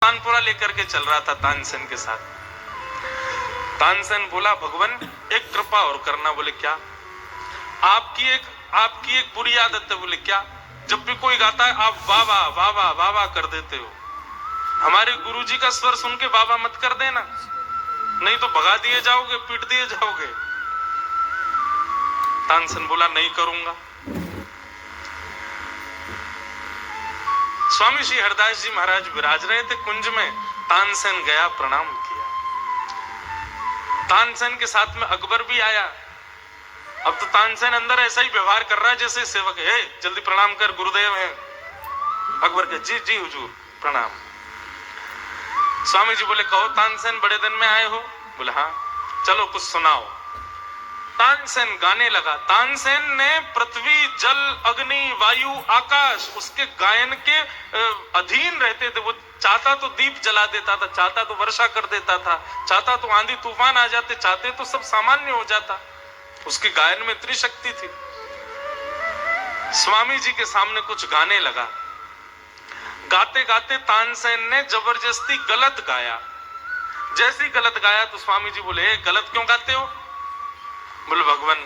तानपुरा लेकर के चल रहा था तानसेन के साथ। तानसेन बोला, भगवान एक कृपा और करना। बोले क्या? आपकी एक बुरी आदत है। बोले क्या? जब भी कोई गाता है आप वाह वाह वाह वाह वाह वाह कर देते हो। हमारे गुरुजी का स्वर सुन के वाह वाह मत कर देना, नहीं तो भगा दिए जाओगे, पीट दिए जाओगे। तानसेन बोला, नहीं करूंगा। स्वामी श्री हरदास जी महाराज विराज रहे थे कुंज में। तानसेन गया, प्रणाम किया। तानसेन के साथ में अकबर भी आया। अब तो तानसेन अंदर ऐसा ही व्यवहार कर रहा है जैसे सेवक है, जल्दी प्रणाम कर, गुरुदेव हैं। अकबर के जी जी हुजूर प्रणाम। स्वामी जी बोले, कहो तानसेन बड़े दिन में आए हो? बोले हाँ। चलो कुछ सुनाओ। तानसेन गाने लगा। तानसेन ने पृथ्वी, जल, अग्नि, वायु, आकाश उसके गायन के अधीन रहते थे। वो चाहता तो दीप जला देता था, चाहता तो वर्षा कर देता था, चाहता तो आंधी तूफान आ जाते, चाहते तो सब सामान्य हो जाता। उसके गायन में इतनी शक्ति थी। स्वामी जी के सामने कुछ गाने लगा। गाते गाते तानसेन ने जबरदस्ती गलत गाया। जैसे ही गलत गाया तो स्वामी जी बोले, गलत क्यों गाते हो? बोले, भगवान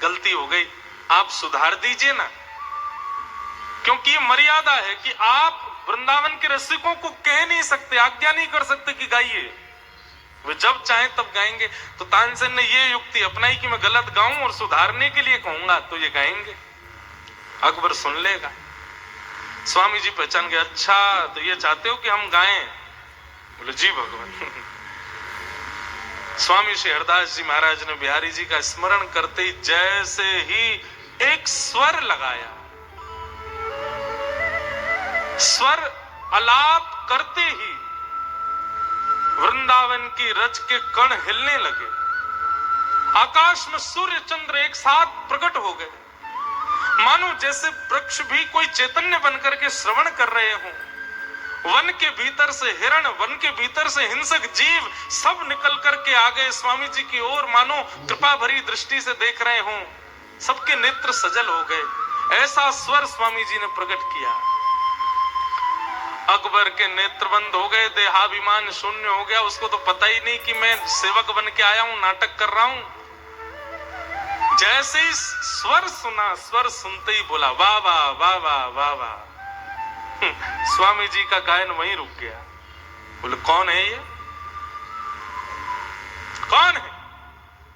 गलती हो गई, आप सुधार दीजिए ना। क्योंकि ये मर्यादा है कि आप वृंदावन के रसिकों को कह नहीं सकते, आज्ञा नहीं कर सकते कि गाइए। वे जब चाहें तब गाएंगे। तो तानसेन ने ये युक्ति अपनाई कि मैं गलत गाऊं और सुधारने के लिए कहूंगा तो ये गाएंगे, अकबर सुन लेगा। स्वामी जी पहचान गए, अच्छा तो ये चाहते हो कि हम गाएं? बोले जी भगवान। स्वामी श्री हरदास जी महाराज ने बिहारी जी का स्मरण करते ही जैसे ही एक स्वर लगाया, स्वर अलाप करते ही वृंदावन की रज के कण हिलने लगे। आकाश में सूर्य चंद्र एक साथ प्रकट हो गए, मानो जैसे वृक्ष भी कोई चैतन्य बनकर के श्रवण कर रहे हों। वन के भीतर से हिरण, वन के भीतर से हिंसक जीव सब निकल करके आ गए स्वामी जी की ओर, मानो कृपा भरी दृष्टि से देख रहे हों। सबके नेत्र सजल हो गए। ऐसा स्वर स्वामी जी ने प्रकट किया। अकबर के नेत्र बंद हो गए, देहाभिमान शून्य हो गया। उसको तो पता ही नहीं कि मैं सेवक बन के आया हूं, नाटक कर रहा हूं। जैसे ही स्वर सुना, स्वर सुनते ही बोला, वाह वाह वाह वाह वाह वाह। स्वामी जी का गायन वहीं रुक गया। बोले, कौन है ये? कौन है?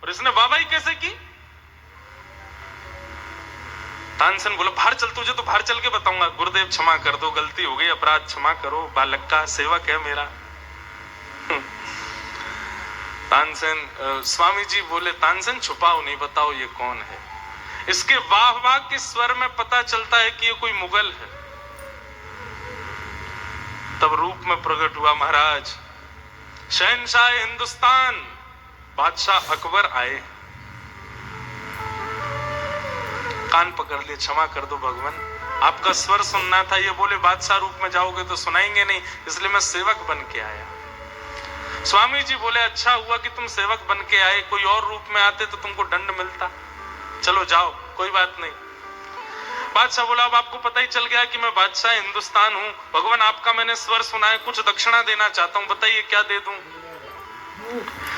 और इसने वाहवाही कैसे की? तानसेन बोला, बाहर चल, तुझे तो बाहर चल के बताऊंगा। गुरुदेव क्षमा कर दो, गलती हो गई, अपराध क्षमा करो, बालक का सेवक है मेरा। तानसेन, स्वामी जी बोले, तानसेन छुपाओ नहीं, बताओ ये कौन है। इसके वाह वाह के स्वर में पता चलता है कि ये कोई मुगल है। तब रूप में प्रकट हुआ महाराज, शहंशाह हिंदुस्तान बादशाह अकबर आए। कान पकड़ लिए, क्षमा कर दो भगवान, आपका स्वर सुनना था। ये बोले बादशाह रूप में जाओगे तो सुनाएंगे नहीं, इसलिए मैं सेवक बन के आया। स्वामी जी बोले, अच्छा हुआ कि तुम सेवक बन के आए, कोई और रूप में आते तो तुमको दंड मिलता। चलो जाओ, कोई बात नहीं। बादशाह बोला, अब आपको पता ही चल गया कि मैं बादशाह हिंदुस्तान हूं। भगवान आपका मैंने स्वर सुना है, कुछ दक्षिणा देना चाहता हूं, बताइए क्या दे दूं?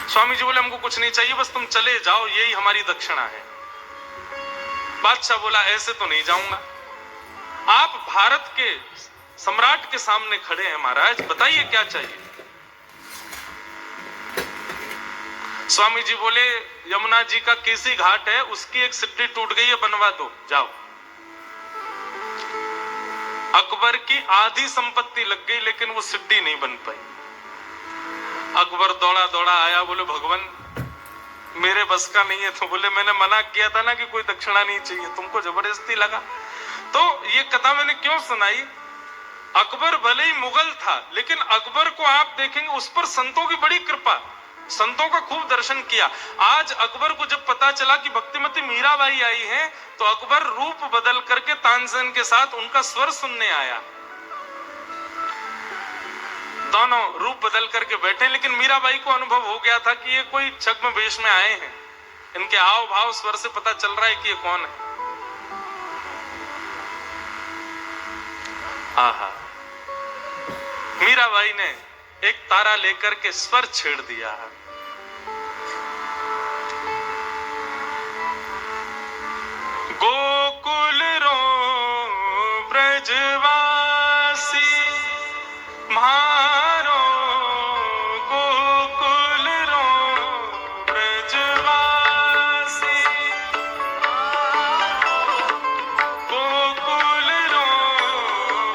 स्वामी जी बोले, हमको कुछ नहीं चाहिए, बस तुम चले जाओ, यही हमारी दक्षिणा है। बादशाह बोला, ऐसे तो नहीं जाऊंगा, आप भारत के सम्राट के सामने खड़े हैं महाराज, बताइए क्या चाहिए? स्वामी जी बोले, यमुना जी का केसी घाट है, उसकी एक सिड्डी टूट गई है, बनवा दो, जाओ। अकबर की आधी संपत्ति लग गई लेकिन वो सिड्डी नहीं बन पाई। अकबर दौड़ा दौड़ा आया, बोले भगवान मेरे बस का नहीं है। तो बोले, मैंने मना किया था ना कि कोई दक्षिणा नहीं चाहिए, तुमको जबरदस्ती लगा। तो ये कथा मैंने क्यों सुनाई? अकबर भले ही मुगल था, लेकिन अकबर को आप देखेंगे उस पर संतों की बड़ी कृपा, संतों का खूब दर्शन किया। आज अकबर को जब पता चला कि भक्तिमती मीराबाई आई हैं, तो अकबर रूप बदल करके तानसेन के साथ उनका स्वर सुनने आया। दोनों रूप बदल करके बैठे, लेकिन मीराबाई को अनुभव हो गया था कि ये कोई छद्म वेश में आए हैं। इनके हाव भाव स्वर से पता चल रहा है कि ये कौन है। आहा, मीराबाई ने एक तारा लेकर के स्वर छेड़ दिया। गोकुल रो ब्रजवासी मारो, गोकुल रो ब्रजवासी, गोकुल रो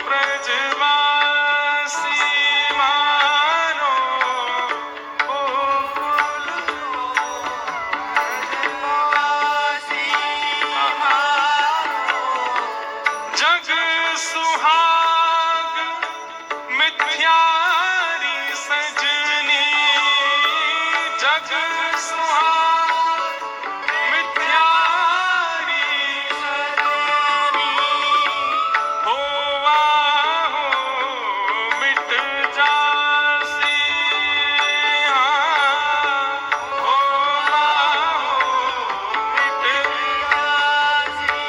ब्रजवासी मारो, गोकुल रो ब्रजवासी मारो। जग सुहाग मिथ्यारी सजनी, जग सुहाग मिथ्यारी सजनी, होवा हो मिट जासी, होवा हो मिट जासी,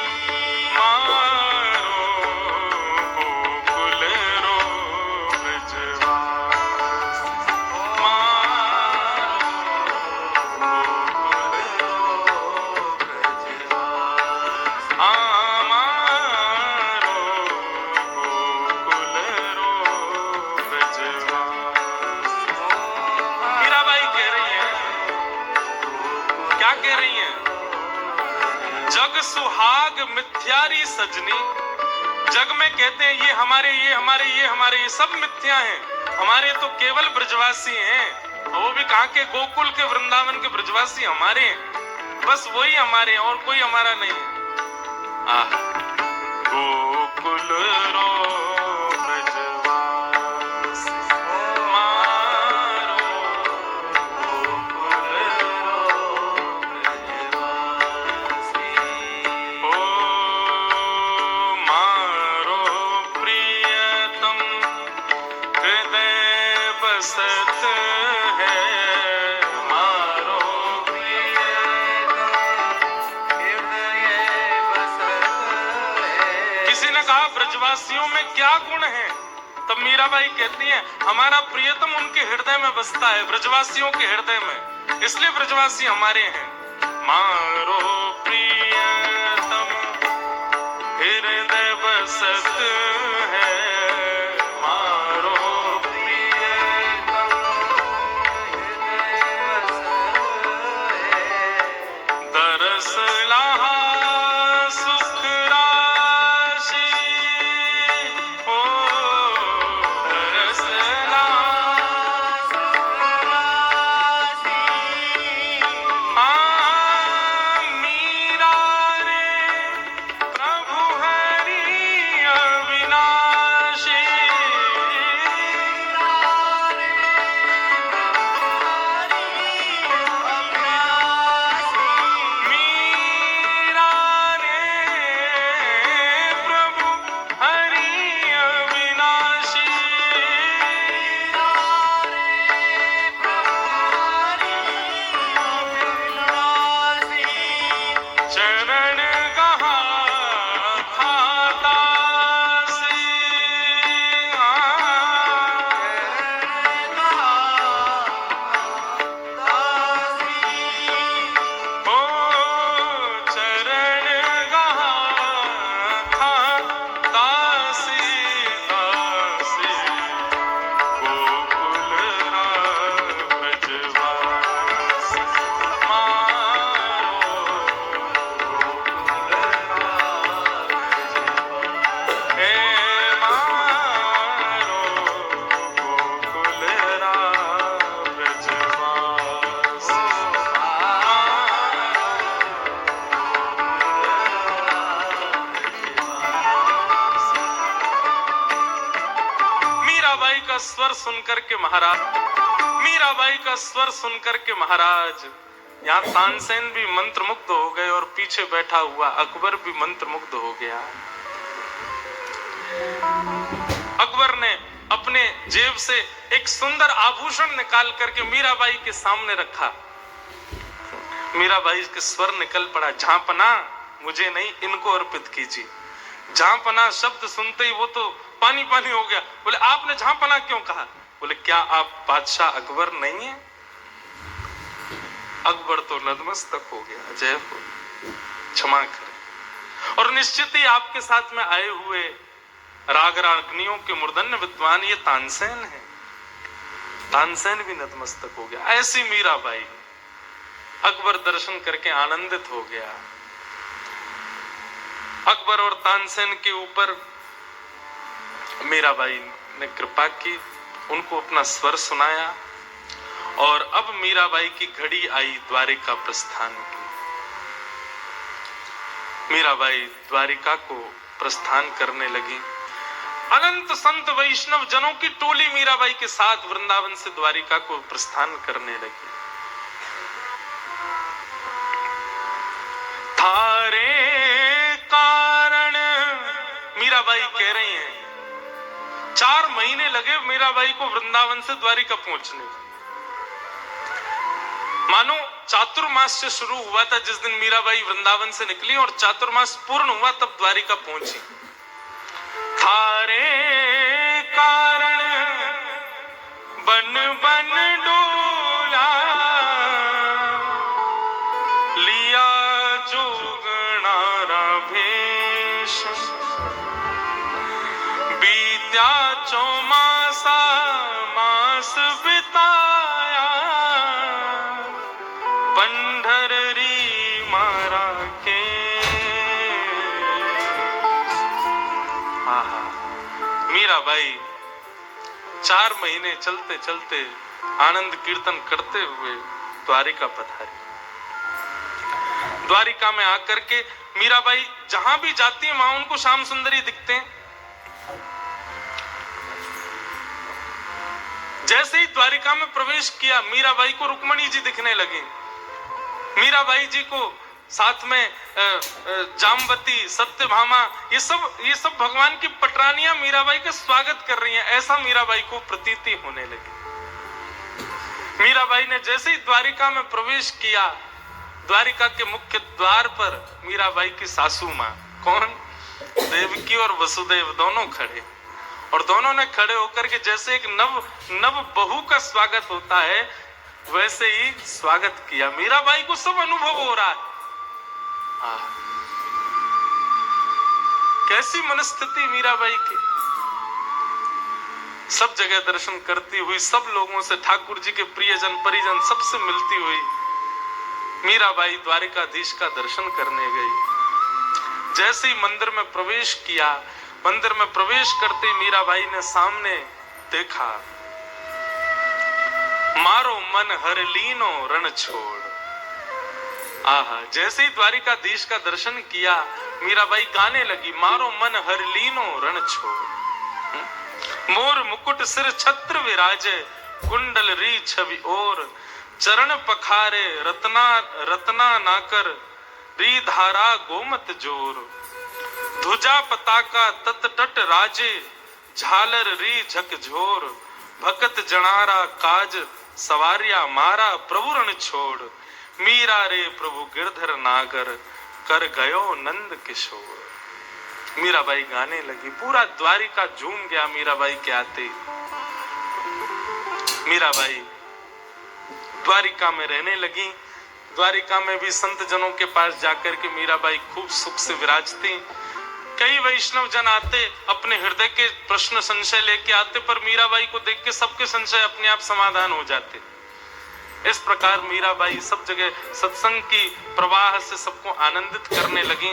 मारो गोकुल रो ब्रजवासी, मारो गोकुल रो ब्रजवासी, मारो गोकुल रो ब्रजवासी। मीराबाई कह रही है, क्या कह रही हैं? जग सुहाग मिथ्यारी सजनी, जग में कहते हैं ये हमारे, ये हमारे, ये हमारे, ये सब मिथ्या हैं, हमारे तो केवल ब्रजवासी हैं। और वो भी कहाँ के? गोकुल के, वृंदावन के ब्रजवासी हमारे हैं, बस वही हमारे हैं और कोई हमारा नहीं है। गोकुल रो ब्रजवासी मारो, गोकुल रो ब्रजवासी, ओ मारो प्रियतम हृदय बसत है, मारो प्रियतम हृदय बसत है। किसी ने कहा ब्रजवासियों में क्या गुण है? तब मीराबाई कहती हैं हमारा प्रियतम उनके हृदय में बसता है, ब्रजवासियों के हृदय में, इसलिए ब्रजवासी हमारे हैं। मारो प्रियतम हृदय बसत है, मारो प्रियतम हृदय बसत है। दरस लाहा सुख राशि, ओ दरस लाहा सुख राशि, मीरा रे प्रभु हरि अविनाशी, मीरा रे प्रभु हरि अविनाशी, मीरा रे प्रभु हरि अविनाशी, चरण कहा दासी, ओ चरण कहा दासी, दासी गोकुल रा ब्रजवासी मारो, गोकुल रा हे मारो गोकुल रा ब्रजवासी, मीराबाई का स्वर सुनकर के महाराज, मीराबाई का स्वर सुनकर के महाराज, यहाँ तानसेन भी मंत्रमुग्ध हो गए और पीछे बैठा हुआ अकबर भी मंत्रमुग्ध हो गया। अकबर ने अपने जेब से एक सुंदर आभूषण निकाल करके मीराबाई के सामने रखा। मीराबाई के स्वर निकल पड़ा, झांपना मुझे नहीं इनको अर्पित कीजिए। झांपना शब्द सुनते ही वो तो पानी पानी हो गया। बोले आपने झांपना क्यों कहा? बोले क्या आप बादशाह अकबर नहीं है? अकबर तो नतमस्तक हो गया, जय हो, क्षमा करें। और निश्चित ही आपके साथ में आए हुए राग रागनियों के मूर्धन्य विद्वान ये तानसेन है। तानसेन भी नतमस्तक हो गया। ऐसी मीराबाई। अकबर दर्शन करके आनंदित हो गया। अकबर और तानसेन के ऊपर मीराबाई ने कृपा की, उनको अपना स्वर सुनाया और अब मीराबाई की घड़ी आई द्वारिका प्रस्थान की। मीराबाई द्वारिका को प्रस्थान करने लगी। अनंत संत वैष्णव जनों की टोली मीराबाई के साथ वृंदावन से द्वारिका को प्रस्थान करने लगी। थारे कारण मीराबाई कह रही हैं 4 महीने लगे मीराबाई को वृंदावन से द्वारिका पहुंचने। मानो चातुर्मास से शुरू हुआ था जिस दिन मीराबाई वृंदावन से निकली और चातुर्मास पूर्ण हुआ तब द्वारिका पहुंची। थारे कारण बन बन डोला लिया जोगणारा भेष, बीत्या चौमासा मास बिताया पंढरी मारा के। मीराबाई 4 महीने चलते चलते आनंद कीर्तन करते हुए द्वारिका पधारी। द्वारिका में आकर के मीराबाई जहां भी जाती है वहां उनको श्याम सुंदरी दिखते हैं। जैसे ही द्वारिका में प्रवेश किया मीराबाई को रुक्मणी जी दिखने लगी। मीराबाई जी को साथ में जामवती, सत्यभामा, ये सब भगवान की पटरानियां मीराबाई का स्वागत कर रही हैं। ऐसा मीराबाई को प्रतीति होने लगी। मीराबाई ने जैसे ही द्वारिका में प्रवेश किया, द्वारिका के मुख्य द्वार पर मीराबाई की सासू मां, कौन? देवकी और वसुदेव दोनों खड़े, और दोनों ने खड़े होकर के जैसे एक नव बहू का स्वागत होता है वैसे ही स्वागत किया। मीराबाई को सब अनुभव हो रहा है। कैसी मनस्थिति मीराबाई की। सब जगह दर्शन करती हुई, सब लोगों से, ठाकुर जी के प्रियजन परिजन सबसे मिलती हुई मीराबाई द्वारिकाधीश का दर्शन करने गई। जैसे ही मंदिर में प्रवेश किया, मंदिर में प्रवेश करते मीराबाई ने सामने देखा, मारो मन हर लीनो रण छोड़। आहा, जैसे ही द्वारिकाधीश का दर्शन किया मीराबाई गाने लगी, मारो मन हर लीनो रण छोड़। मोर मुकुट सिर छत्र विराजे, कुंडल री छवि और, चरण पखारे रत्ना नाकर, री धारा गोमत जोर। ध्वजा पताका तत तट राजे, झालर री झकझोर। भकत जनारा काज सवारिया मारा, प्रभु रण छोड़। मीरा रे प्रभु गिरधर नागर, कर गयो नंद किशोर। मीराबाई गाने लगी। पूरा द्वारिका झूम गया मीराबाई के आते। मीराबाई द्वारिका में रहने लगी। द्वारिका में भी संत जनों के पास जाकर के मीराबाई खूब सुख से विराजती। कई वैष्णव जन आते, अपने हृदय के प्रश्न संशय लेके आते, पर मीराबाई को देख के सबके संशय अपने आप समाधान हो जाते। इस प्रकार मीराबाई सब जगह सत्संग की प्रवाह से सबको आनंदित करने लगी।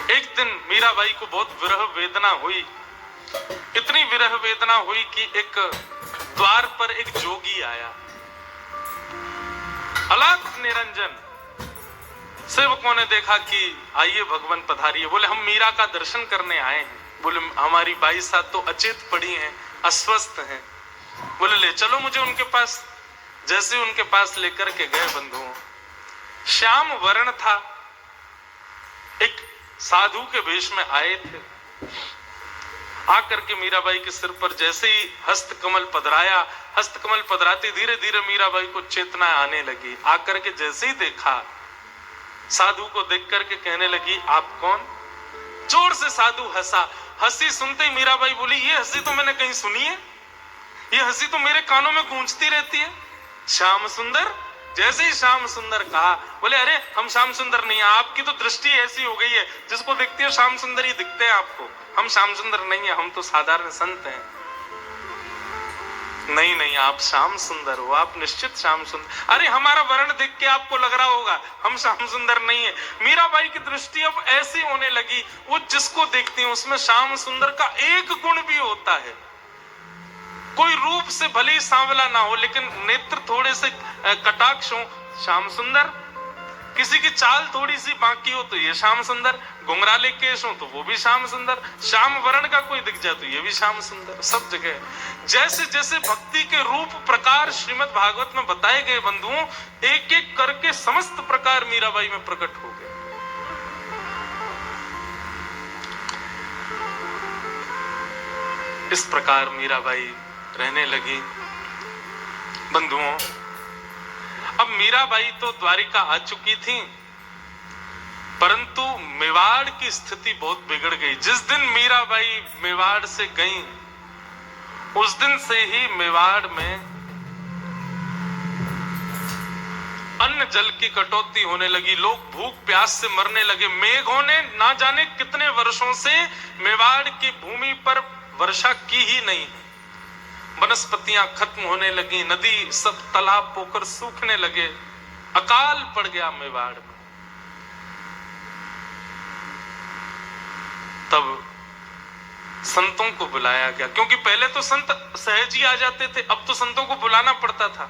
एक दिन मीराबाई को बहुत विरह वेदना हुई। इतनी विरह वेदना हुई कि एक द्वार पर एक जोगी आया। अलख निरंजन। सेवकों ने देखा कि आइए भगवान पधारिए। बोले हम मीरा का दर्शन करने आए हैं। बोले हमारी बाई साथ तो अचेत पड़ी हैं, अस्वस्थ हैं। बोले ले चलो मुझे उनके पास। जैसे उनके पास लेकर के गए बंधुओं, श्याम वर्ण था, एक साधु के वेश में आए थे। आकर के मीराबाई के सिर पर जैसे ही हस्त कमल पधराया, हस्त कमल पधराते धीरे धीरे मीराबाई को चेतना आने लगी। आकर के जैसे ही देखा, साधु को देख करके कहने लगी, आप कौन? जोर से साधु हंसा। हंसी सुनते ही मीराबाई बोली, ये हंसी तो मैंने कहीं सुनी है, ये हंसी तो मेरे कानों में गूंजती रहती है। श्याम सुंदर। जैसे ही श्याम सुंदर कहा, बोले अरे हम श्याम सुंदर नहीं है, आपकी तो दृष्टि ऐसी हो गई है, जिसको देखते हो श्याम सुंदर ही दिखते हैं आपको। हम श्याम सुंदर नहीं है, हम तो साधारण संत हैं। नहीं नहीं, आप श्याम सुंदर हो, आप निश्चित श्याम सुंदर। अरे हमारा वर्ण देख के आपको लग रहा होगा हम श्याम सुंदर नहीं है। मीराबाई की दृष्टि अब ऐसी होने लगी, वो जिसको देखती है उसमें श्याम सुंदर का एक गुण भी होता है। कोई रूप से भले ही सांवला ना हो, लेकिन नेत्र थोड़े से कटाक्ष हो, श्याम सुंदर। किसी की चाल थोड़ी सी बाकी हो तो ये श्याम सुंदर, घुंघराले केश हो तो वो भी श्याम सुंदर, श्याम वर्ण का कोई दिख जाए तो ये भी श्याम सुंदर। सब जगह जैसे जैसे भक्ति के रूप प्रकार श्रीमद् भागवत में बताए गए बंधुओं, एक एक करके समस्त प्रकार मीराबाई में प्रकट हो गए। इस प्रकार मीराबाई रहने लगी। बंधुओं, अब मीराबाई तो द्वारिका आ चुकी थी, परंतु मेवाड़ की स्थिति बहुत बिगड़ गई। जिस दिन मीराबाई मेवाड़ से गई, उस दिन से ही मेवाड़ में अन्न जल की कटौती होने लगी, लोग भूख प्यास से मरने लगे। मेघों ने ना जाने कितने वर्षों से मेवाड़ की भूमि पर वर्षा की ही नहीं। वनस्पतियां खत्म होने लगी, नदी सब तालाब पोखर सूखने लगे, अकाल पड़ गया मेवाड़ में। तब संतों को बुलाया गया, क्योंकि पहले तो संत सहज ही आ जाते थे, अब तो संतों को बुलाना पड़ता था।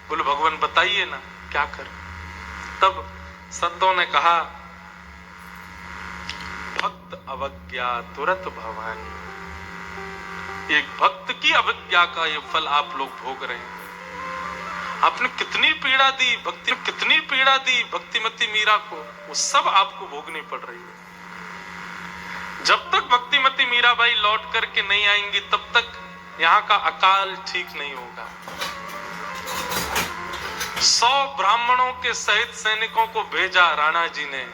बोले भगवान बताइए ना क्या कर। तब संतों ने कहा, भक्त अवज्ञा तुरत भवानी। एक भक्त की अवज्ञा का ये फल आप लोग भोग रहे हैं। आपने कितनी पीड़ा दी, भक्ति ने कितनी पीड़ा दी भक्तिमती मीरा को, वो सब आपको भोगनी पड़ रही है। जब तक भक्तिमती मीराबाई लौट करके नहीं आएंगी, तब तक यहाँ का अकाल ठीक नहीं होगा। 100 ब्राह्मणों के सहित सैनिकों को भेजा राणा जी ने,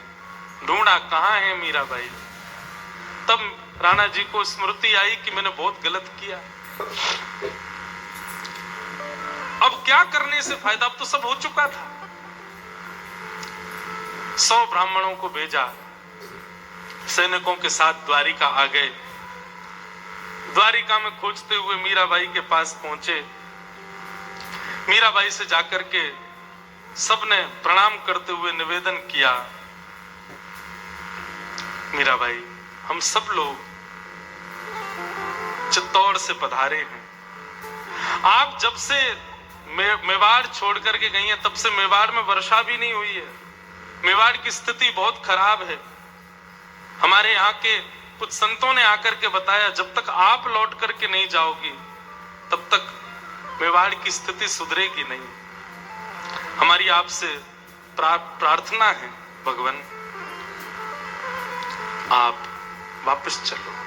ढूंढा कहाँ है मीराबाई। तब राणा जी को स्मृति आई कि मैंने बहुत गलत किया, अब क्या करने से फायदा, अब तो सब हो चुका था। 100 ब्राह्मणों को भेजा, सैनिकों के साथ द्वारिका आ गए। द्वारिका में खोजते हुए मीराबाई के पास पहुंचे। मीराबाई से जाकर के सबने प्रणाम करते हुए निवेदन किया, मीराबाई हम सब लोग चित्तौड़ से पधारे हैं। आप जब से मेवाड़ छोड़ करके गई हैं, तब से मेवाड़ में वर्षा भी नहीं हुई है। मेवाड़ की स्थिति बहुत खराब है। हमारे यहाँ के कुछ संतों ने आकर के बताया, जब तक आप लौट करके नहीं जाओगी, तब तक मेवाड़ की स्थिति सुधरेगी नहीं। हमारी आपसे प्रार्थना है भगवान, आप वापस चलो।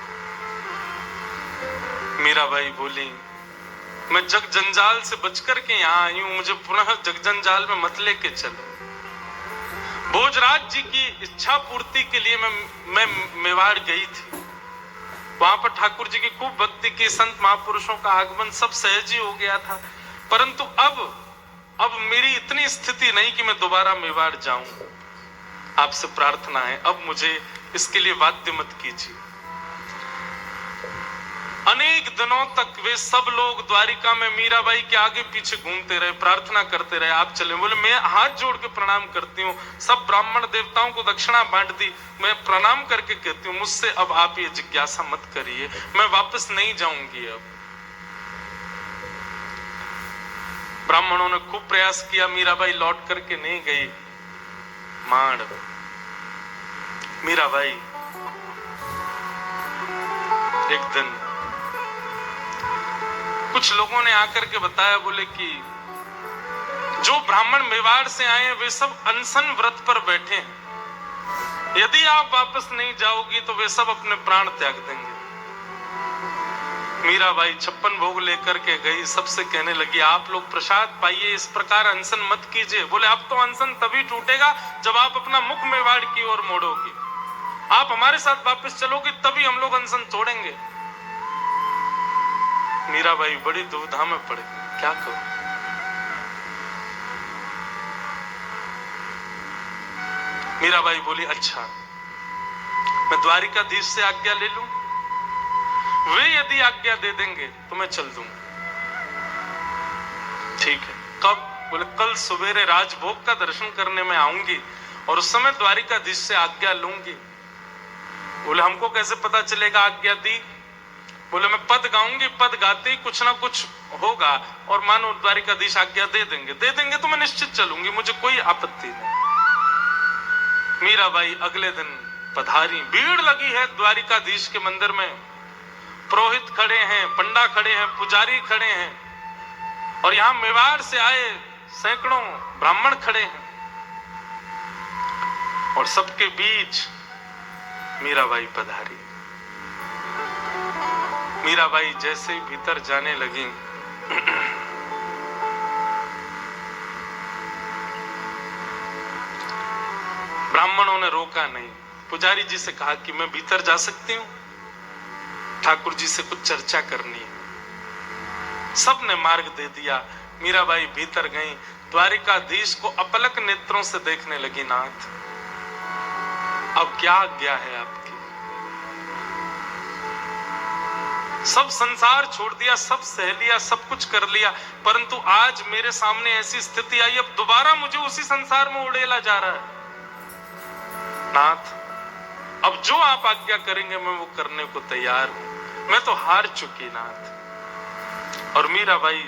मीराबाई बोली, मैं जग जंजाल से बचकर के यहाँ आई हूं, मुझे पुनः जग जंजाल में मत लेके चलो। भोजराज जी की इच्छा पूर्ति के लिए मैं मेवाड़ गई थी। वहां पर ठाकुर जी की खूब भक्ति की, संत महापुरुषों का आगमन सब सहज ही हो गया था। परंतु अब मेरी इतनी स्थिति नहीं कि मैं दोबारा मेवाड़ जाऊं। आपसे प्रार्थना है, अब मुझे इसके लिए बाध्य मत कीजिए। अनेक दिनों तक वे सब लोग द्वारिका में मीराबाई के आगे पीछे घूमते रहे, प्रार्थना करते रहे आप चले। बोले मैं हाथ जोड़ के प्रणाम करती हूँ, सब ब्राह्मण देवताओं को दक्षिणा बांट दी, मैं प्रणाम करके कहती हूँ मुझसे अब आप ये जिज्ञासा मत करिए, मैं वापस नहीं जाऊंगी। अब ब्राह्मणों ने खूब प्रयास किया, मीराबाई लौट करके नहीं गई। मांड मीराबाई एक दिन कुछ लोगों ने आकर के बताया, बोले कि जो ब्राह्मण मेवाड़ से आए हैं वे सब अनशन व्रत पर बैठे हैं, यदि आप वापस नहीं जाओगी तो वे सब अपने प्राण त्याग देंगे। मीराबाई 56 भोग लेकर के गई, सबसे कहने लगी आप लोग प्रसाद पाइए, इस प्रकार अनशन मत कीजिए। बोले अब तो अनशन तभी टूटेगा जब आप अपना मुख मेवाड़ की ओर मोड़ोगी। आप हमारे साथ वापस चलोगे तभी हम लोग अनशन तोड़ेंगे। मीराबाई बड़ी दुविधा में पड़े, क्या करूं? मीराबाई बोली, अच्छा मैं द्वारिकाधीश से आज्ञा ले लूं? वे यदि आज्ञा दे देंगे तो मैं चल दूंगा। ठीक है, कब? बोले कल सवेरे राजभोग का दर्शन करने में आऊंगी और उस समय द्वारिकाधीश से आज्ञा लूंगी। बोले हमको कैसे पता चलेगा आज्ञा दी? बोले मैं पद गाऊंगी, पद गाते ही कुछ ना कुछ होगा और मानो द्वारिकाधीश आज्ञा दे देंगे तो मैं निश्चित चलूंगी, मुझे कोई आपत्ति नहीं। मीराबाई अगले दिन पधारी। भीड़ लगी है द्वारिकाधीश के मंदिर में, पुरोहित खड़े हैं, पंडा खड़े हैं, पुजारी खड़े हैं और यहां मेवाड़ से आए सैकड़ों ब्राह्मण खड़े हैं और सबके बीच मीराबाई पधारी। मीराबाई जैसे ही भीतर जाने लगी, ब्राह्मणों ने रोका नहीं। पुजारी जी से कहा कि मैं भीतर जा सकती हूं, ठाकुर जी से कुछ चर्चा करनी है। सबने मार्ग दे दिया। मीराबाई भीतर गई, द्वारिकाधीश को अपलक नेत्रों से देखने लगी। नाथ, अब क्या आज्ञा है आपकी? सब संसार छोड़ दिया, सब सह लिया, सब कुछ कर लिया, परंतु आज मेरे सामने ऐसी स्थिति आई, अब दोबारा मुझे उसी संसार में उड़ेला जा रहा है। नाथ, अब जो आप आज्ञा करेंगे मैं वो करने को तैयार हूं, मैं तो हार चुकी नाथ। और मीराबाई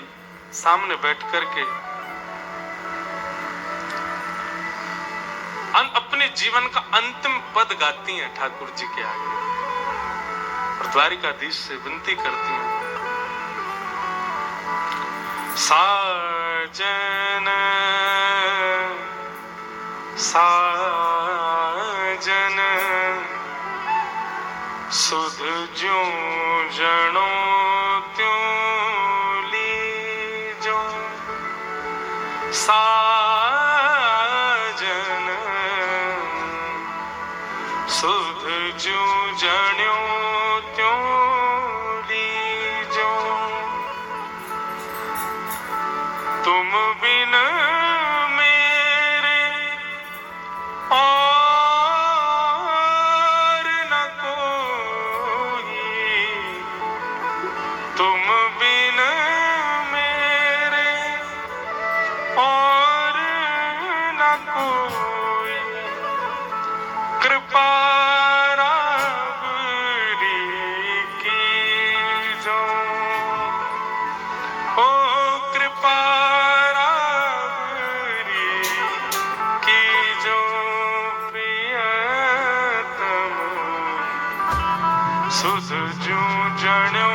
सामने बैठ करके अपने जीवन का अंतिम पद गाती हैं ठाकुर जी के आगे और द्वारिकाधीश से विनती करती हैं, साजन साजन सुध ज्यों जणो त्यों लीजो। साजन सुध ज्यों जण्यो त्यों लीजो। तुम बिन मेरे और न कोई, तुम बिन मेरे और न कोई। कृपा राबरी कीजो, ओ कृपा राबरी कीजो। प्रियतम सुध ज्यों जण्यो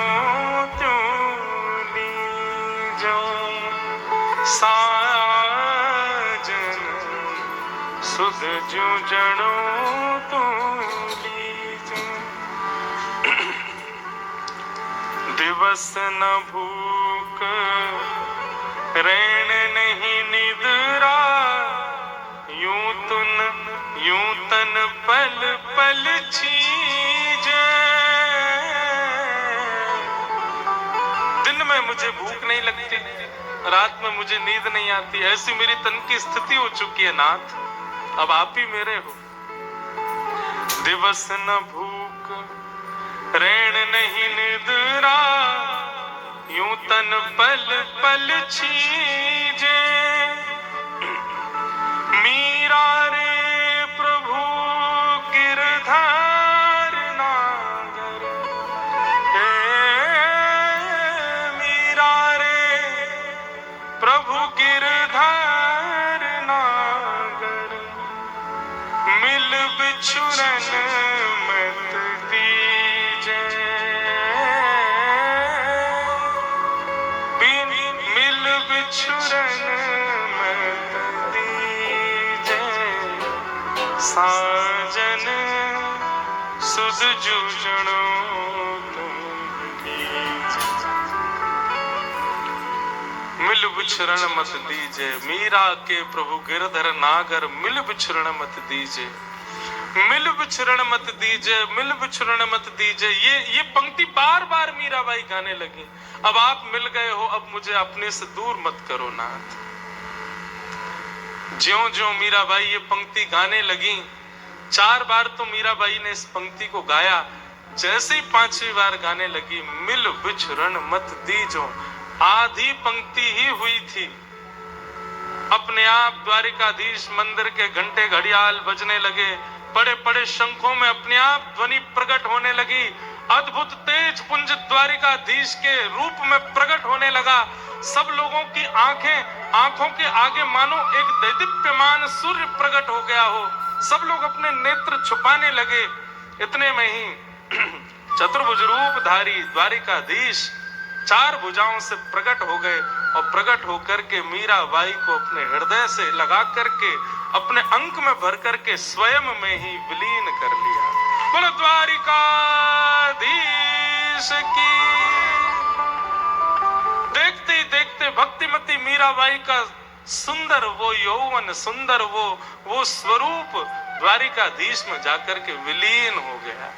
त्यों लीजो। साजन सुध ज्यों जणो त्यों लीजो। दिवस न भूख रैन नहीं निद्रा, यूं तन पल पल छीजे। दिन में मुझे भूख नहीं लगती, रात में मुझे नींद नहीं आती, ऐसी मेरी तन की स्थिति हो चुकी है नाथ, अब आप ही मेरे हो। दिवस न भूख रैन नहीं निद्रा, यूं तन पल पल छीजे। मीरा रे प्रभु गिरधार नागर, हे मीरा रे प्रभु गिरधार नागर। मिल बिछुरन मत दीजे, मिल बिछुरन मत दीजे। साजन सुध ज्यों जणो त्यों लीजो। मिल बिछुरन मत दीजे, मीरा के प्रभु गिरधर नागर। मिल बिछुरन मत दीजे, मिल विचरण मत दीजे, मिल विचरण मत दीजे। ये पंक्ति बार बार मीराबाई गाने लगी। अब आप मिल गए हो, अब मुझे अपने से दूर मत करो नाथ। ज्यों ज्यों मीराबाई ये पंक्ति गाने लगी, 4 बार तो मीराबाई ने इस पंक्ति को गाया। जैसे ही 5वीं बार गाने लगी, मिल विचरण मत दीजो, आधी पंक्ति ही हुई थी, अपने आप द्वारिकाधीश मंदिर के घंटे घड़ियाल बजने लगे, बड़े बड़े शंखों में अपने आप ध्वनि प्रकट होने लगी, अद्भुत तेज पुंज द्वारिकाधीश के रूप में प्रकट होने लगा। सब लोगों की आंखों के आगे मानो एक दैदीप्यमान सूर्य प्रकट हो गया हो। सब लोग अपने नेत्र छुपाने लगे। इतने में ही चतुर्भुज रूपधारी द्वारिकाधीश 4 भुजाओं से प्रकट हो गए और प्रकट होकर के मीराबाई को अपने हृदय से लगा करके अपने अंक में भर करके स्वयं में ही विलीन कर लिया। बोलो द्वारिकाधीश की। देखते ही देखते भक्तिमती मीराबाई का सुंदर वो यौवन, सुंदर वो स्वरूप द्वारिकाधीश में जाकर के विलीन हो गया।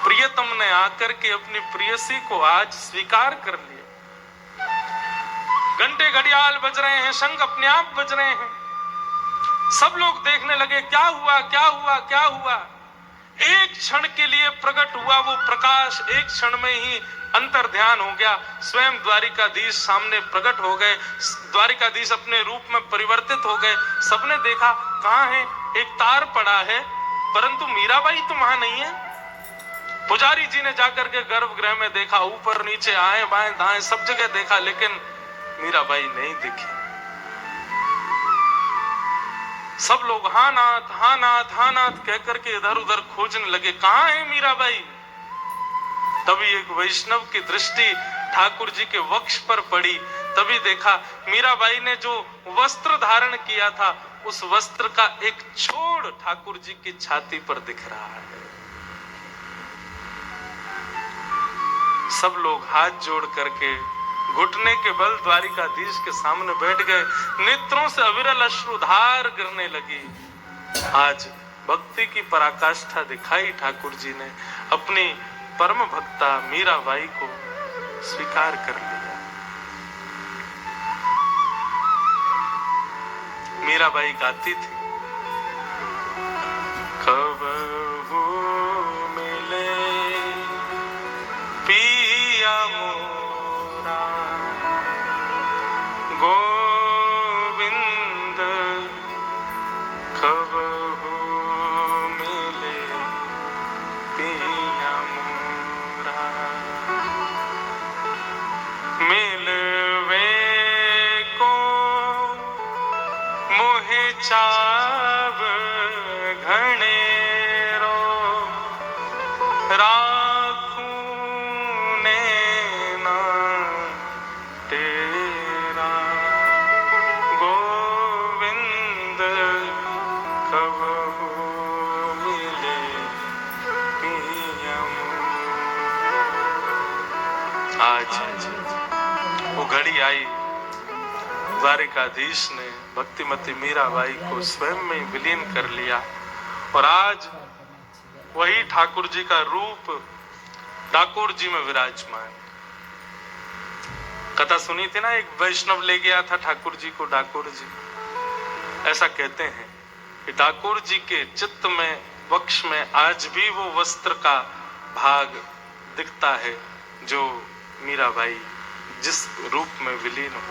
प्रियतम ने आकर के अपनी प्रियसी को आज स्वीकार कर लिया। घंटे घड़ियाल बज रहे हैं, शंख अपने आप बज रहे हैं। सब लोग देखने लगे क्या हुआ, क्या हुआ, क्या हुआ। एक क्षण के लिए प्रकट हुआ वो प्रकाश, एक क्षण में ही अंतर ध्यान हो गया। स्वयं द्वारिकाधीश सामने प्रकट हो गए, द्वारिकाधीश अपने रूप में परिवर्तित हो गए। सबने देखा कहां है, एक तार पड़ा है, परंतु मीराबाई तो वहां नहीं है। पुजारी जी ने जाकर के गर्भगृह में देखा, ऊपर नीचे आए बाएं दाएं सब जगह देखा, लेकिन मीराबाई नहीं दिखी। सब लोग हाँ नाथ, हाँ नाथ, हाँ नाथ कह करके इधर उधर खोजने लगे, कहां है मीराबाई। तभी एक वैष्णव की दृष्टि ठाकुर जी के वक्ष पर पड़ी। तभी देखा मीराबाई ने जो वस्त्र धारण किया था, उस वस्त्र का एक छोड़ ठाकुर जी की छाती पर दिख रहा है। सब लोग हाथ जोड़ करके घुटने के बल द्वारिकाधीश के सामने बैठ गए। नेत्रों से अविरल अश्रुधार गिरने लगी। आज भक्ति की पराकाष्ठा दिखाई ठाकुर जी ने, अपनी परम भक्ता मीराबाई को स्वीकार कर लिया। मीराबाई गाती थी, कब मिले पिया मोरा गोविंद, कब मिले पिया मोरा, मिलवे को मोहे चाव घनेरो, वो घड़ी आई, द्वारिकाधीश ने भक्तिमती मीराबाई को स्वयं में विलीन कर लिया। और आज वही ठाकुर जी का रूप डाकोर जी में विराजमान। कथा सुनी थी ना, एक वैष्णव ले गया था ठाकुर जी को डाकोर जी। ऐसा कहते हैं कि डाकोर जी के चित्त में, वक्ष में आज भी वो वस्त्र का भाग दिखता है जो मीराबाई जिस रूप में विलीन हो।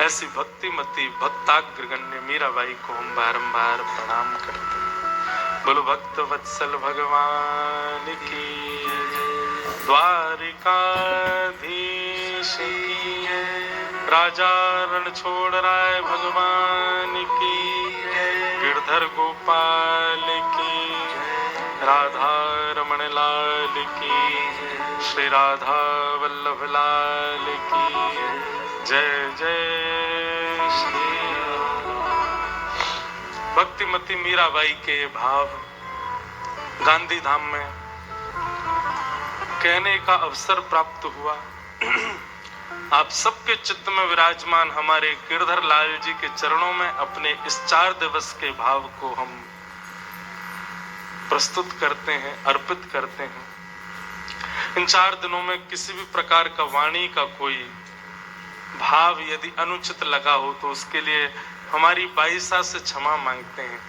ऐसी भक्तिमती भक्ताग्रगण्य मीराबाई को हम बारंबार प्रणाम करते हैं। बोलो भक्त वत्सल भगवान की, द्वारिकाधीश की, राजा रण छोड़ राय भगवान की, गिरधर गोपाल की, राधा रमण लाल की, श्री राधा वल्लभ लाल की जय जय श्री। भक्तिमती मीराबाई के भाव गांधी धाम में कहने का अवसर प्राप्त हुआ। आप सबके चित्त में विराजमान हमारे गिरधर लाल जी के चरणों में अपने इस 4 दिवस के भाव को हम प्रस्तुत करते हैं, अर्पित करते हैं। इन 4 दिनों में किसी भी प्रकार का वाणी का कोई भाव यदि अनुचित लगा हो तो उसके लिए हमारी बाईसा से क्षमा मांगते हैं,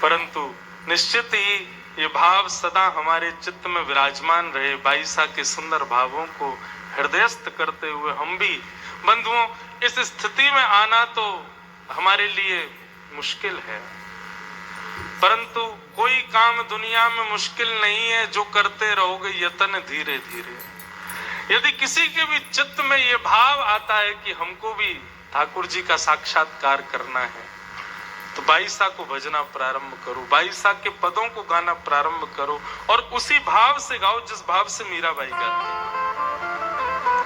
परंतु निश्चित ही ये भाव सदा हमारे चित्त में विराजमान रहे। बाईसा के सुंदर भावों को हृदयस्थ करते हुए हम भी बंधुओं इस स्थिति में आना तो हमारे लिए मुश्किल है, परंतु कोई काम दुनिया में मुश्किल नहीं है जो करते रहोगे यत्न धीरे धीरे। यदि किसी के भी चित्त में ये भाव आता है कि हमको भी ठाकुर जी का साक्षात्कार करना है तो बाईसा को भजना प्रारंभ करो, बाईसा के पदों को गाना प्रारंभ करो और उसी भाव से गाओ जिस भाव से मीराबाई गाती है।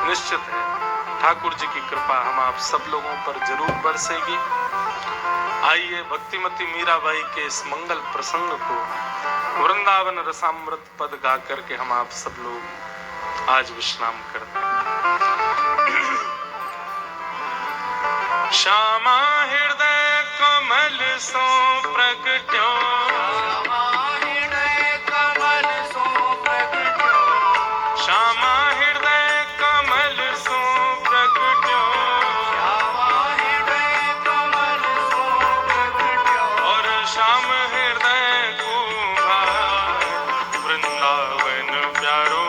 निश्चित है ठाकुर जी की कृपा हम आप सब लोगों पर जरूर बरसेगी। आइए भक्तिमती मीराबाई के इस मंगल प्रसंग को वृंदावन रसामृत पद गा करके हम आप सब लोग आज विश्राम करते हैं। श्यामा हृदय कमल सो प्रगट्यो, श्यामा हृदय कमल सो प्रगट्यो, श्यामा हृदय कमल सो प्रगट्यो, श्यामा हृदय कमल सो प्रगट्यो, और श्याम हृदय कुमार वृंदावन प्यारो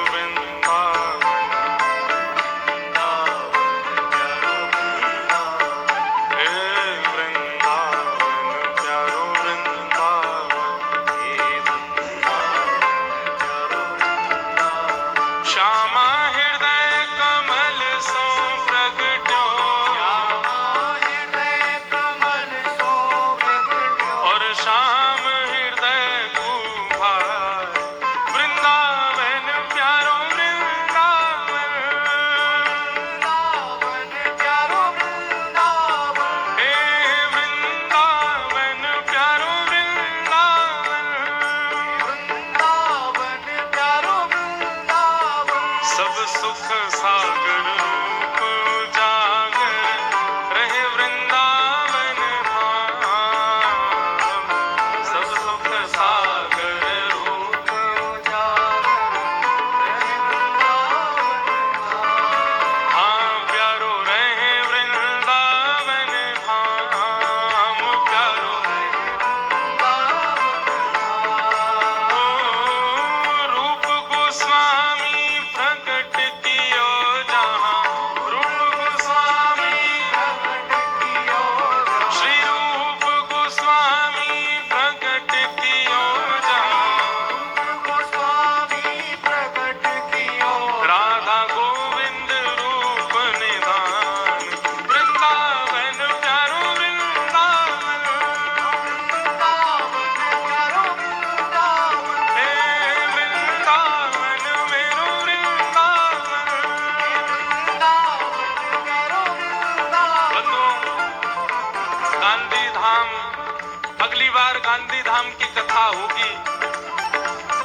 गांधी धाम की कथा होगी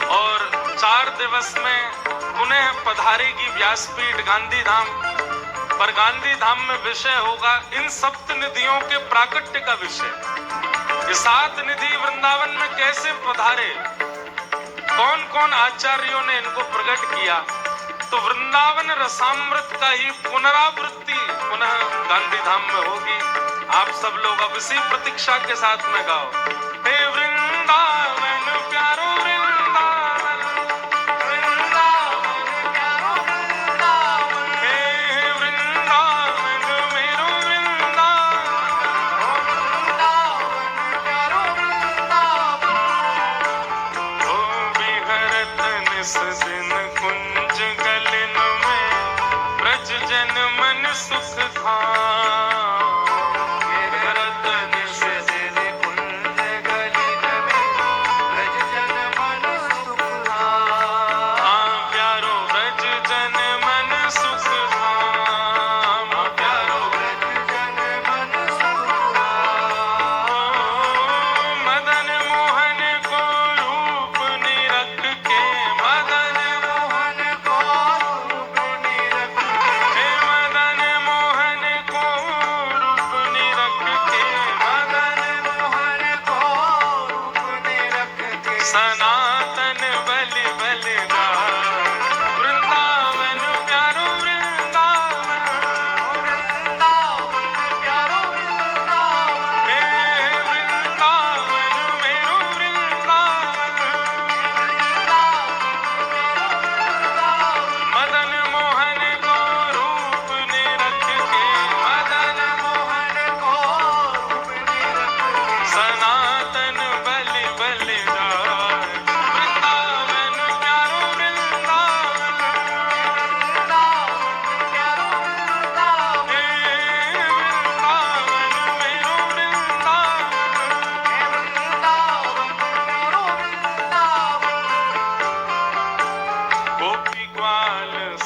और 4 दिवस में पुनः पधारेगी व्यासपीठ गांधी धाम। पर गांधी धाम में विषय होगा इन सप्त निधियों के प्राकट्य का विषय। ये 7 निधि वृंदावन में कैसे पधारे, कौन कौन आचार्यों ने इनको प्रकट किया, तो वृंदावन रसामृत का ही पुनरावृत्ति पुनः गांधी धाम में होगी। आप सब लोग अब इसी प्रतीक्षा के साथ में गाओ, हे वृंदावन प्यारो वृंदावन, वृंदावन प्यारो वृंदावन, हे वृंदावन मेरो वृंदावन, वृंदावन प्यारो वृंदावन, ओ विहरत निस दिन कुंज गलिन में ब्रज जन मन सुख धाम। Hey,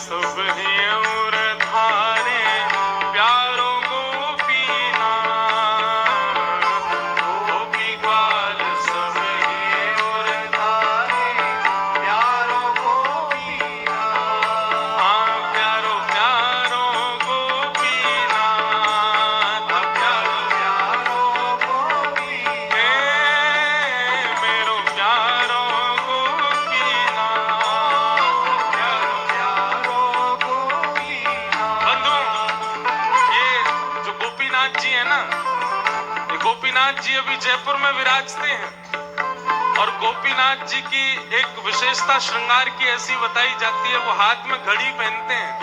सब ही और धारे प्यारो गोपीनाथ, गोपी ग्वाल सब ही और धारे प्यारो गोपीनाथ। हाँ प्यारो प्यारो गोपीनाथ, प्यारो प्यारो गोपीनाथ, मेरो प्यारो गोपीनाथ जी अभी जयपुर में विराजते हैं और गोपीनाथ जी की एक विशेषता श्रृंगार की ऐसी बताई जाती है, वो हाथ में घड़ी पहनते हैं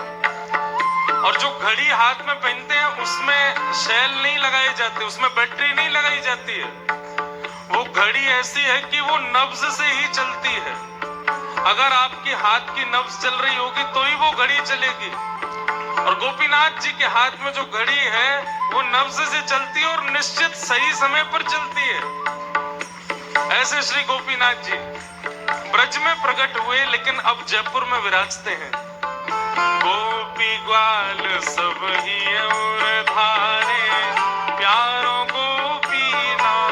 और जो घड़ी हाथ में पहनते हैं उसमें शेल नहीं लगाई जाती, उसमें बैटरी नहीं लगाई जाती है। वो घड़ी ऐसी है कि वो नब्ज से ही चलती है। अगर आपके हाथ की नब्ज चल रही होगी तो ही वो घड़ी चलेगी। और गोपीनाथ जी के हाथ में जो घड़ी है वो नब्ज से चलती है और निश्चित सही समय पर चलती है। ऐसे श्री गोपीनाथ जी ब्रज में प्रकट हुए लेकिन अब जयपुर में विराजते हैं। गोपी ग्वाल सब ही और धारे प्यारो गोपीनाथ,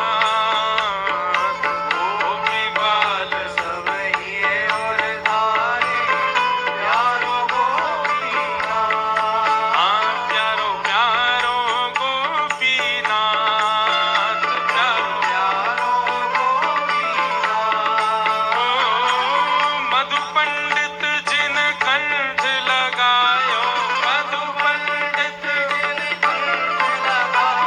गोपी ग्वाल सब ही और धारे प्यारो गोपीनाथ। हाँ प्यारो प्यारो गोपीनाथ, प्यारो प्यारो गोपीनाथ। ओ मधु पंडित जिन कंठ लगायो, मधु पंडित जिन कंठ लगायो,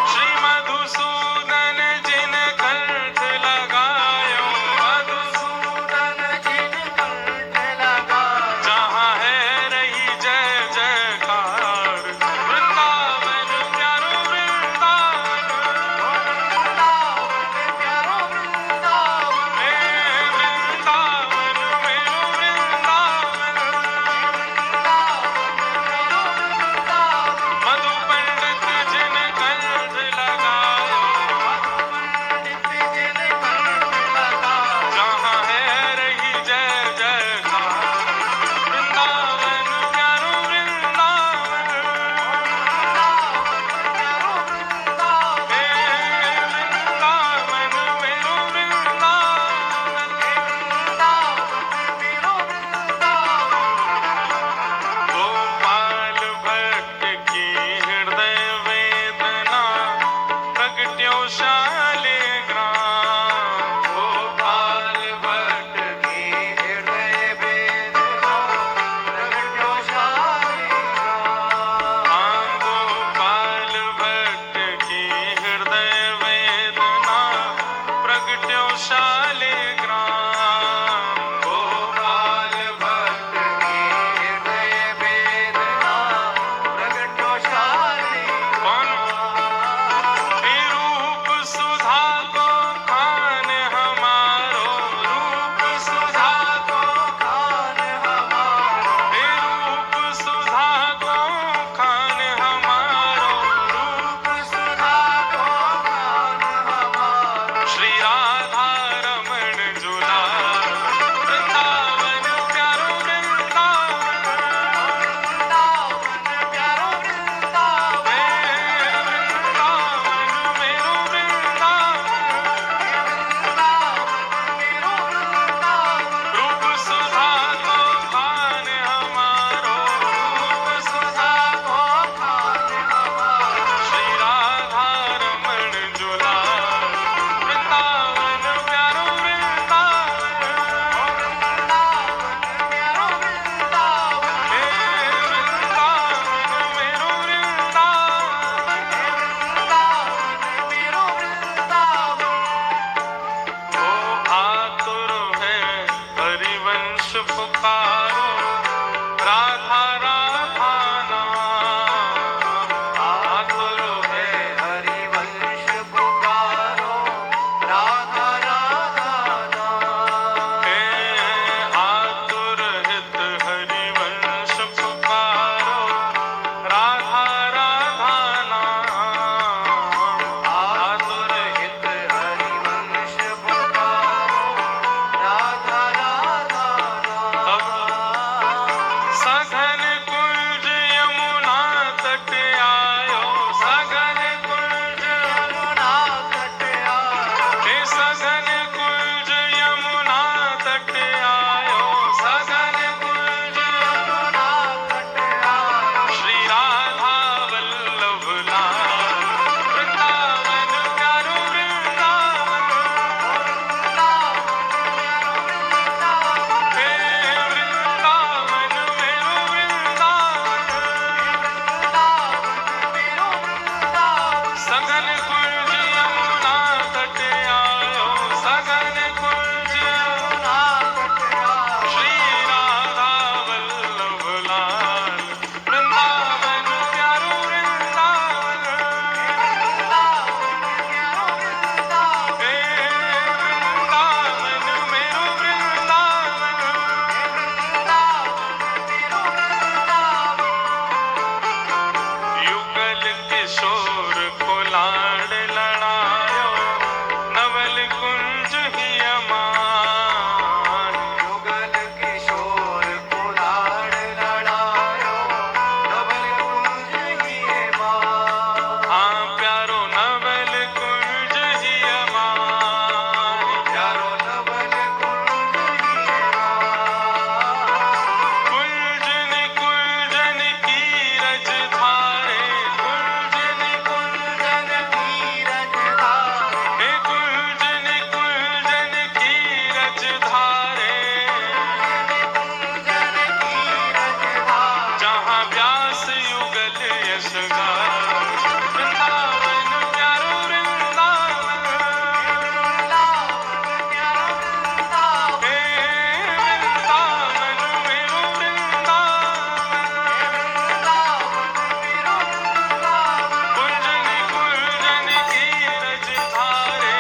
श्री मधुसूदन जिन कंठ लगायो, मधुसूदन जिन कंठ लगायो। जहाँ है रही जय जयकार, वृंदावन प्यारो वृंदावन, वृंदावन प्यारो वृंदावन, वृंदावन मेरो वृंदावन, मधु पंडित जिन कंठ लगायो, मधु पंडित जिन कंठ लगायो। जहाँ है रही जय जयकार, वृंदावन प्यारो वृंदावन, वृंदावन प्यारो वृंदावन, वृंदावन मेरो वृंदावन, वृंदावन मेरो वृंदावन। गोपाल भक्त की हृदय वेदना प्रगट्यो शालिग्राम, गोपाल भक्त की हृदय वेदना प्रगट्यो शालिग्राम। हाँ गोपाल भक्त की हृदय वेदना प्रगट्यो शालिग्राम, गोपाल भक्त की हृदय वेदना प्रगट्यो शालिग्राम। कौन? रूप सुधा को खान हमारो, रूप सुधा को खान हमारो, रूप सुधा को खान हमारो, रूप सुधा को खान हमारो। श्री राधा रमण झूला, वृंदावन प्यारो वृंदावन, वृंदावन प्यारो वृंदावन, वृंदावन मेरो वृंदावन, वृंदावन मेरो वृंदावन। रूप सुधा को खान हमारो, रूप सुधा को खान हमारो। श्री राधा रमण झूला, वृंदावन प्यारो वृंदावन, वृंदावन प्यारो वृंदावन, वृंदावन मेरो वृंदावन, वृंदावन मेरो वृंदावन। ओ आतुर है हरिवंश पुकारो, राधा राधा नाम। आतुर है हरिवंश पुकारो, राधा राधा नाम। हे आतुर हित हरिवंश पुकारो, राधा राधा नाम। आतुर हित हरिवंश पुकारो, राधा राधा नाम। सघन जहाँ व्यास युगल यश गाए। वृंदावन प्यारो वृंदावन, हे वृंदावन मेरो वृंदावन। कुंजन कुंजन की रज धारे,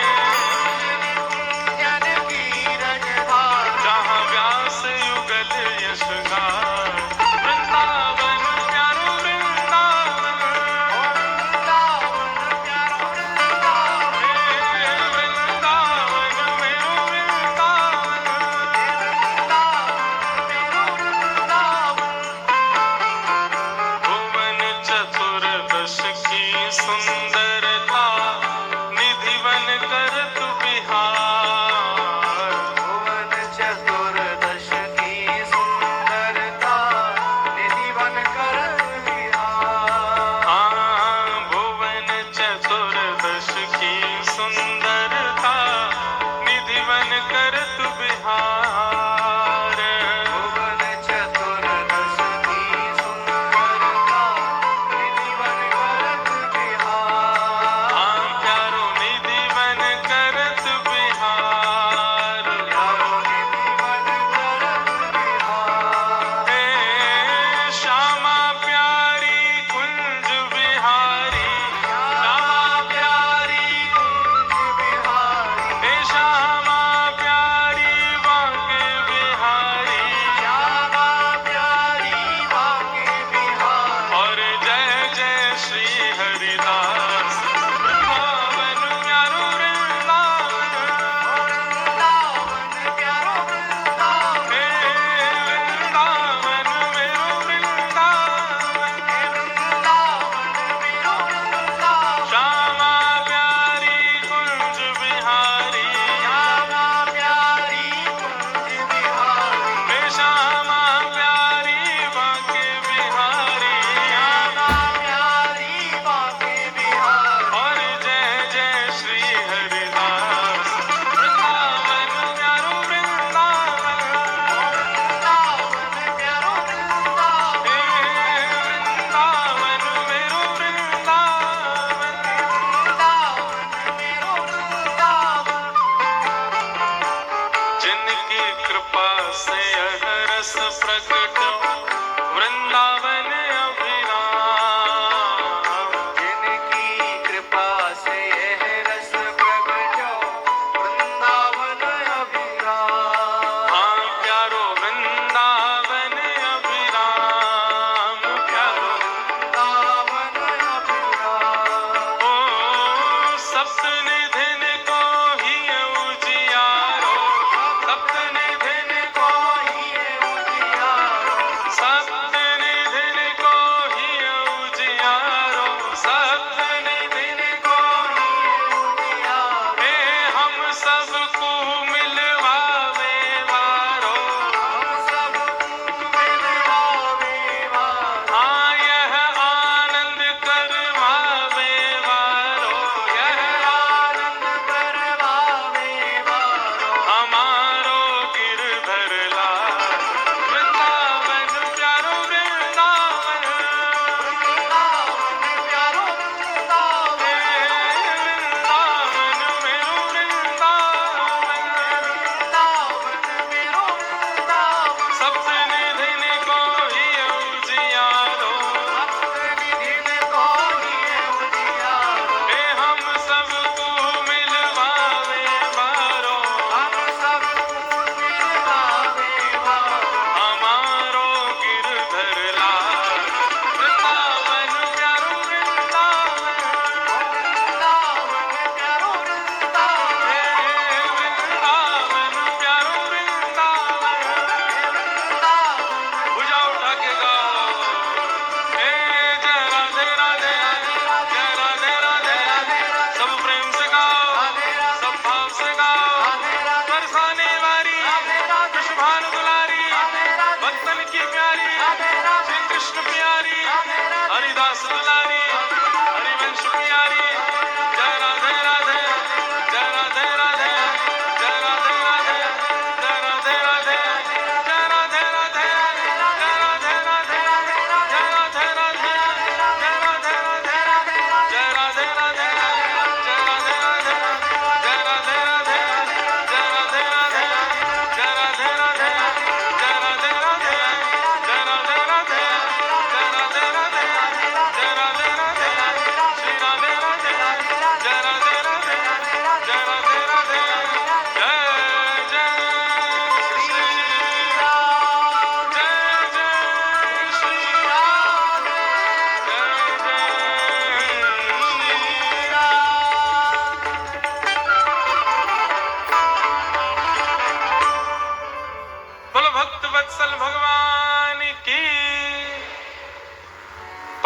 जहाँ व्यास युगल यश गाए। वृंदावन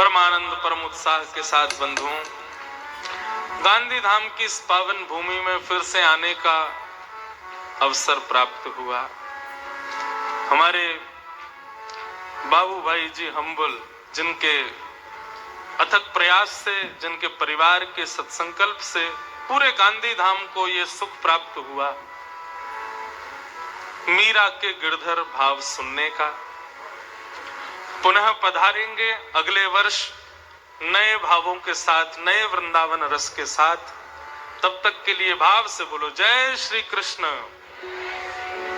परमानंद परम उत्साह के साथ बंधुओं, गांधी धाम की इस पावन भूमि में फिर से आने का अवसर प्राप्त हुआ। हमारे बाबू भाई जी हम्बल, जिनके अथक प्रयास से, जिनके परिवार के सत्संकल्प से पूरे गांधी धाम को ये सुख प्राप्त हुआ, मीरा के गिरधर भाव सुनने का। पुनः पधारेंगे अगले वर्ष नए भावों के साथ, नए वृंदावन रस के साथ। तब तक के लिए भाव से बोलो जय श्री कृष्ण,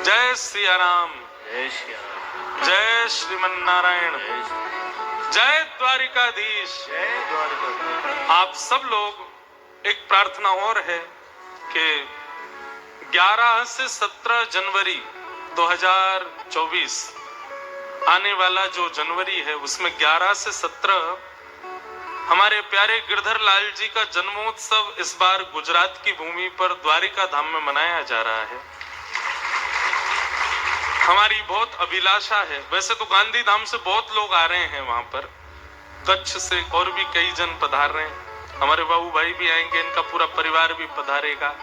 जय सिया राम, जय श्रीमन नारायण, जय द्वारिकाधीश। आप सब लोग, एक प्रार्थना और है कि 11 से 17 जनवरी 2024 आने वाला जो जनवरी है, उसमें 11 से 17 हमारे प्यारे गिरधर लाल जी का जन्मोत्सव इस बार गुजरात की भूमि पर द्वारिका धाम में मनाया जा रहा है। हमारी बहुत अभिलाषा है। वैसे तो गांधी धाम से बहुत लोग आ रहे हैं वहां पर, कच्छ से और भी कई जन पधार रहे हैं। हमारे बाबू भाई भी आएंगे, इनका पूरा परिवार भी पधारेगा।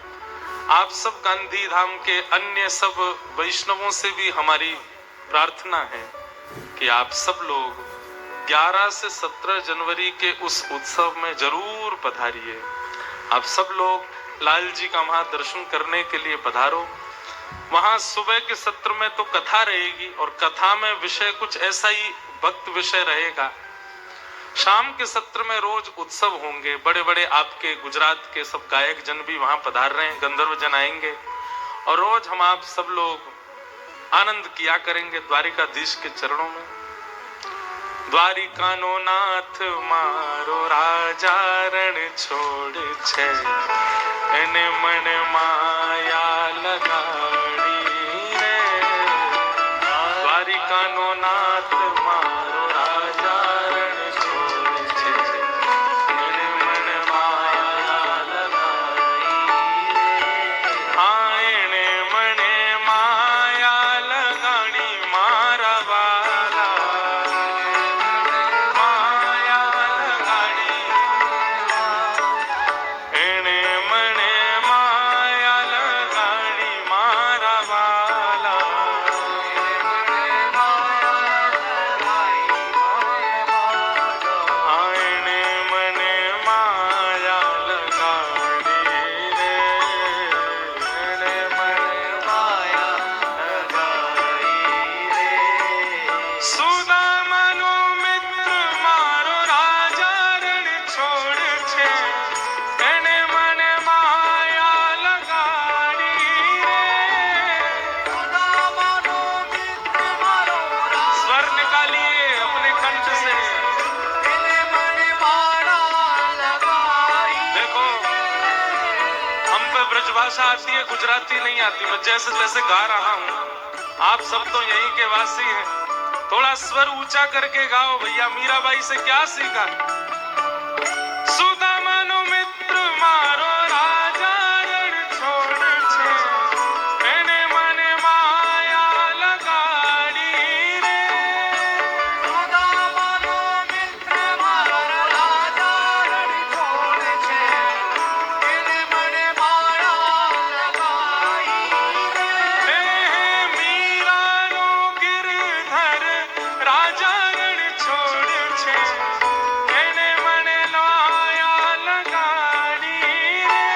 आप सब गांधी धाम के अन्य सब वैष्णवों से भी हमारी प्रार्थना है कि आप सब लोग 11 से 17 जनवरी के उस उत्सव में जरूर पधारिए। आप सब लोग लाल जी का वहां दर्शन करने के लिए पधारो। वहां सुबह के सत्र में तो कथा रहेगी और कथा में विषय कुछ ऐसा ही भक्त विषय रहेगा। शाम के सत्र में रोज उत्सव होंगे। बड़े बड़े आपके गुजरात के सब गायक जन भी वहां पधार रहे हैं, गंधर्व जन आएंगे और रोज हम आप सब लोग आनंद किया करेंगे द्वारिकाधीश के चरणों में। द्वारिकानो नाथ मारो राजा रण छोड़ छे, एने मन माया लगाड़ी रे। द्वारिकानो नाथ मारो राजा रण छोड़ छे, एने मन माया लगाड़ी रे। हाँ एने मने माया लगाड़ी मारा वाला, माया लगाड़ी एने मने माया लगाड़ी मारा वाला। हाँ एने मने माया लगाड़ी रे, एने मने माया लगाड़ी रे। सुदामानो मित्र मारो राजा रण छोड़ छे, एने मने माया लगाड़ी रे। स्वर निकालिए अपने कंठ से। देखो, हम पे ब्रजभाषा आती है, गुजराती नहीं आती। मैं जैसे जैसे गा रहा हूँ, आप सब तो यहीं के वासी हैं, थोड़ा स्वर ऊंचा करके गाओ भैया। मीराबाई से क्या सीखा? सुदामानो मित्र मारो राजा रण छोड़ छे, एने मने माया लगाड़ी रे। हे मीरानो गिरधर राजा रण छोड़ छे, एने मने माया लगाड़ी रे।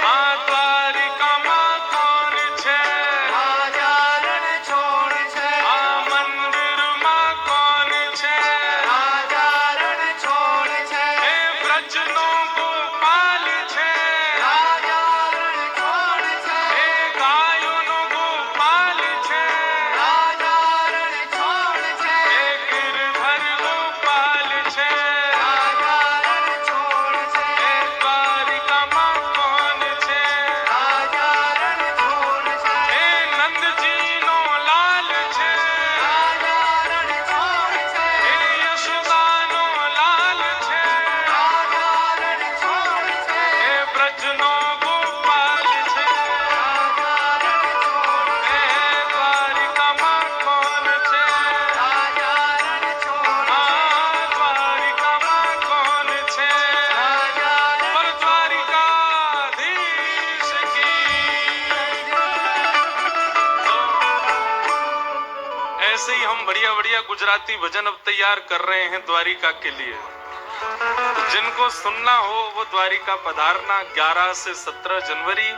हाँ द्वारिका माँ कौन छे, हाँ मंदिर माँ कौन छे, हे ब्रजनो गोपाल छे, हे गायोनो गोपाल छे, हे गिरधर गोपाल छे, हे द्वारिका माँ कौन छे, हे नंद जी नो लाल छे, हे यशोदा नो लाल छे, हे हम बढ़िया बढ़िया गुजराती भजन अब तैयार कर रहे हैं द्वारिका के लिए। जिनको सुनना हो वो द्वारिका पधारना। 11 से 17 जनवरी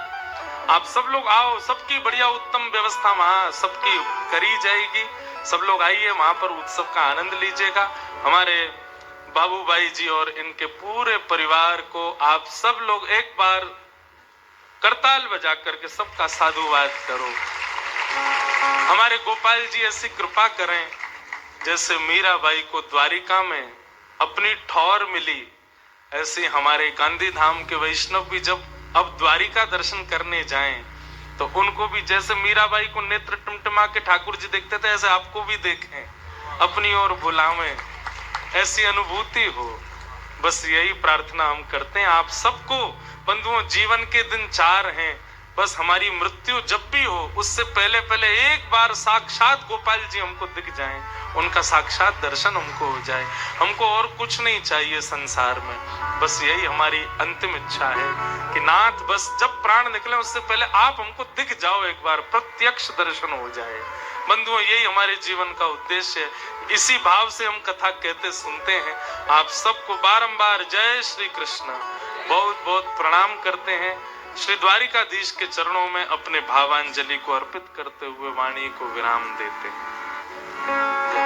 आप सब लोग आओ। सबकी बढ़िया उत्तम व्यवस्था वहाँ सबकी करी जाएगी। सब लोग आइए, वहां पर उत्सव का आनंद लीजिएगा। हमारे बाबू भाई जी और इनके पूरे परिवार को आप सब लोग एक बार करताल बजा करके सबका साधुवाद करो। हमारे गोपाल जी ऐसी कृपा करें जैसे मीराबाई को द्वारिका में अपनी ठौर मिली, ऐसे हमारे गांधी धाम के वैष्णव भी जब अब द्वारिका दर्शन करने जाएं तो उनको भी जैसे मीराबाई को नेत्र टिमटिमा के ठाकुर जी देखते थे ऐसे आपको भी देखें, अपनी ओर बुलावें, ऐसी अनुभूति हो। बस यही प्रार्थना हम करते हैं आप सबको। बंधुओं, जीवन के दिन 4 हैं। बस हमारी मृत्यु जब भी हो उससे पहले पहले एक बार साक्षात गोपाल जी हमको दिख जाएं, उनका साक्षात दर्शन हमको हो जाए। हमको और कुछ नहीं चाहिए संसार में, बस यही हमारी अंतिम इच्छा है कि नाथ बस जब प्राण निकले उससे पहले आप हमको दिख जाओ, एक बार प्रत्यक्ष दर्शन हो जाए। बंधुओं, यही हमारे जीवन का उद्देश्य है। इसी भाव से हम कथा कहते सुनते हैं। आप सबको बारंबार जय श्री कृष्ण बहुत बहुत प्रणाम करते हैं। श्री द्वारिकाधीश के चरणों में अपने भावांजलि को अर्पित करते हुए वाणी को विराम देते हैं।